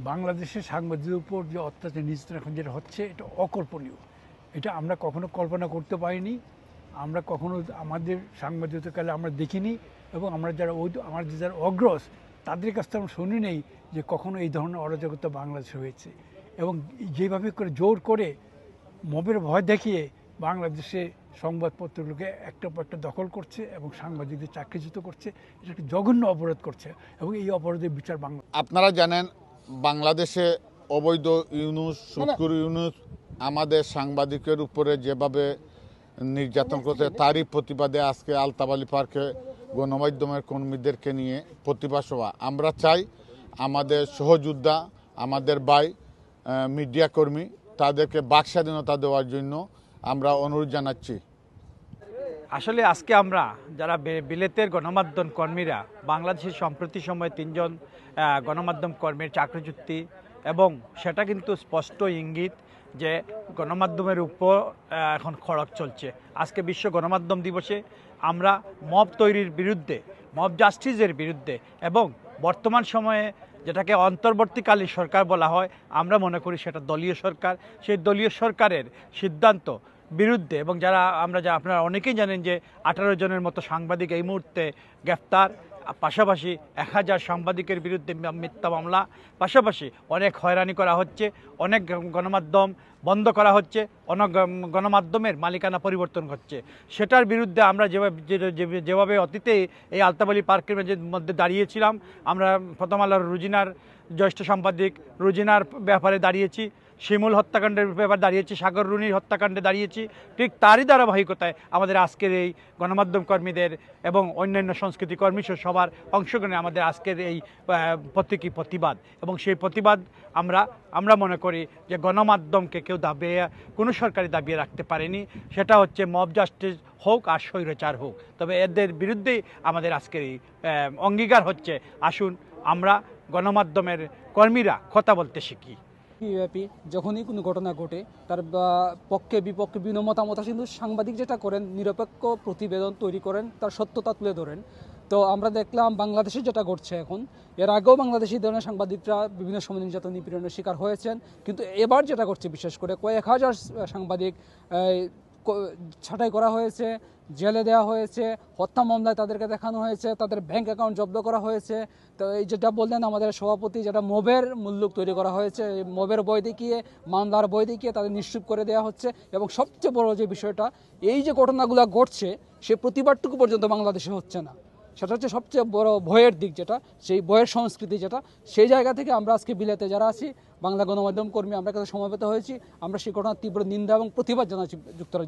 বাংলাদেশের সাংবাদিকদের উপর যে অত্যাচার নির্যাতন এখন যেটা হচ্ছে এটা অকল্পনীয়। এটা আমরা কখনো কল্পনা করতে পারিনি, আমরা কখনো আমাদের সাংবাদিকতাকালে আমরা দেখিনি, এবং আমরা যারা আমাদের যারা অগ্রজ তাদের কাছ থেকে আমরা শুনি নেই যে কখনো এই ধরনের অরাজকতা বাংলাদেশে হয়েছে। এবং যেভাবে করে জোর করে মবের ভয় দেখিয়ে বাংলাদেশে সংবাদপত্রগুলোকে একটার পর একটা দখল করছে এবং সাংবাদিকদের চাকরিচ্যুত করছে, এটা একটা জঘন্য অপরাধ করছে এবং এই অপরাধের বিচার বাংলা। আপনারা জানেন বাংলাদেশে অবৈধ ইউনূস শুক্কুর ইউনূস আমাদের সাংবাদিকের উপরে যেভাবে নির্যাতন করছে তারই প্রতিবাদে আজকে আলতাবালি পার্কে গণমাধ্যমের কর্মীদেরকে নিয়ে প্রতিবাদ সভা। আমরা চাই আমাদের সহযোদ্ধা, আমাদের ভাই মিডিয়া কর্মী, তাদেরকে বাক স্বাধীনতা দেওয়ার জন্য আমরা অনুরোধ জানাচ্ছি। আসলে আজকে আমরা যারা বিলেতের গণমাধ্যম কর্মীরা বাংলাদেশের সম্প্রতি সময়ে 3 জন গণমাধ্যম কর্মীর চাকরিচ্যুতি, এবং সেটা কিন্তু স্পষ্ট ইঙ্গিত যে গণমাধ্যমের উপর এখন খড়গ চলছে। আজকে বিশ্ব গণমাধ্যম দিবসে আমরা মব তৈরির বিরুদ্ধে, মব জাস্টিসের বিরুদ্ধে, এবং বর্তমান সময়ে যেটাকে অন্তর্বর্তীকালীন সরকার বলা হয়, আমরা মনে করি সেটা দলীয় সরকার। সেই দলীয় সরকারের সিদ্ধান্ত বিরুদ্ধে, এবং আপনারা অনেকেই জানেন যে 18 জনের মতো সাংবাদিক এই মুহূর্তে গ্রেফতার, পাশাপাশি 1000 সাংবাদিকের বিরুদ্ধে মিথ্যা মামলা, পাশাপাশি অনেক হয়রানি করা হচ্ছে, অনেক গণমাধ্যম বন্ধ করা হচ্ছে, অনেক গণমাধ্যমের মালিকানা পরিবর্তন হচ্ছে। সেটার বিরুদ্ধে আমরা যেভাবে অতীতে এই আলতাবালি পার্কের মধ্যে দাঁড়িয়েছিলাম, আমরা প্রথম আলোর রুজিনার জ্যেষ্ঠ সাংবাদিক রুজিনার ব্যাপারে দাঁড়িয়েছি, শিমুল হত্যাকাণ্ডের ব্যাপারে দাঁড়িয়েছি, সাগর রুনির হত্যাকাণ্ডে দাঁড়িয়েছি, ঠিক তারই ধারাবাহিকতায় আমাদের আজকের এই গণমাধ্যম কর্মীদের এবং অন্যান্য সংস্কৃতি কর্মী সবার অংশগ্রহণে আমাদের আজকের এই প্রতীকী প্রতিবাদ। এবং সেই প্রতিবাদ আমরা মনে করি যে গণমাধ্যমকে কেউ কোনো সরকারি দাবিয়ে রাখতে পারেনি, সেটা হচ্ছে মব জাস্টিস হোক আর স্বৈরাচার হোক। তবে এদের বিরুদ্ধেই আমাদের আজকের এই অঙ্গীকার হচ্ছে, আসুন আমরা গণমাধ্যমের কর্মীরা কথা বলতে শিখি। ব্যাপী যখনই কোনো ঘটনা ঘটে তার পক্ষে বিপক্ষে বিভিন্ন মতামত আসে, কিন্তু সাংবাদিক যেটা করেন নিরপেক্ষ প্রতিবেদন তৈরি করেন, তার সত্যতা তুলে ধরেন। তো আমরা দেখলাম বাংলাদেশে যেটা ঘটছে এখন, এর আগেও বাংলাদেশি ধরনের সাংবাদিকরা বিভিন্ন সময় নির্যাতন নিপীড়নের শিকার হয়েছেন, কিন্তু এবার যেটা করছে বিশেষ করে কয়েক হাজার সাংবাদিক ছাঁটাই করা হয়েছে, জেলে দেওয়া হয়েছে, হত্যা মামলায় তাদেরকে দেখানো হয়েছে, তাদের ব্যাংক অ্যাকাউন্ট জব্দ করা হয়েছে। তো এই যেটা বললেন আমাদের সভাপতি, যেটা মবের মূল্য তৈরি করা হয়েছে, মবের বই দেখিয়ে, মামলার বই দেখিয়ে তাদের নিশ্চুপ করে দেওয়া হচ্ছে। এবং সবচেয়ে বড় যে বিষয়টা, এই যে ঘটনাগুলো ঘটছে সে প্রতিবাদটুকু পর্যন্ত বাংলাদেশে হচ্ছে না, সেটা হচ্ছে সবচেয়ে বড় ভয়ের দিক, যেটা সেই ভয়ের সংস্কৃতি, যেটা সেই জায়গা থেকে আমরা আজকে বিলেতে যারা আছি বাংলা গণমাধ্যম কর্মী আমরা কাছে সমবেত হয়েছি। আমরা সেই ঘটনার তীব্র নিন্দা এবং প্রতিবাদ জানাচ্ছি যুক্তরাজ্য।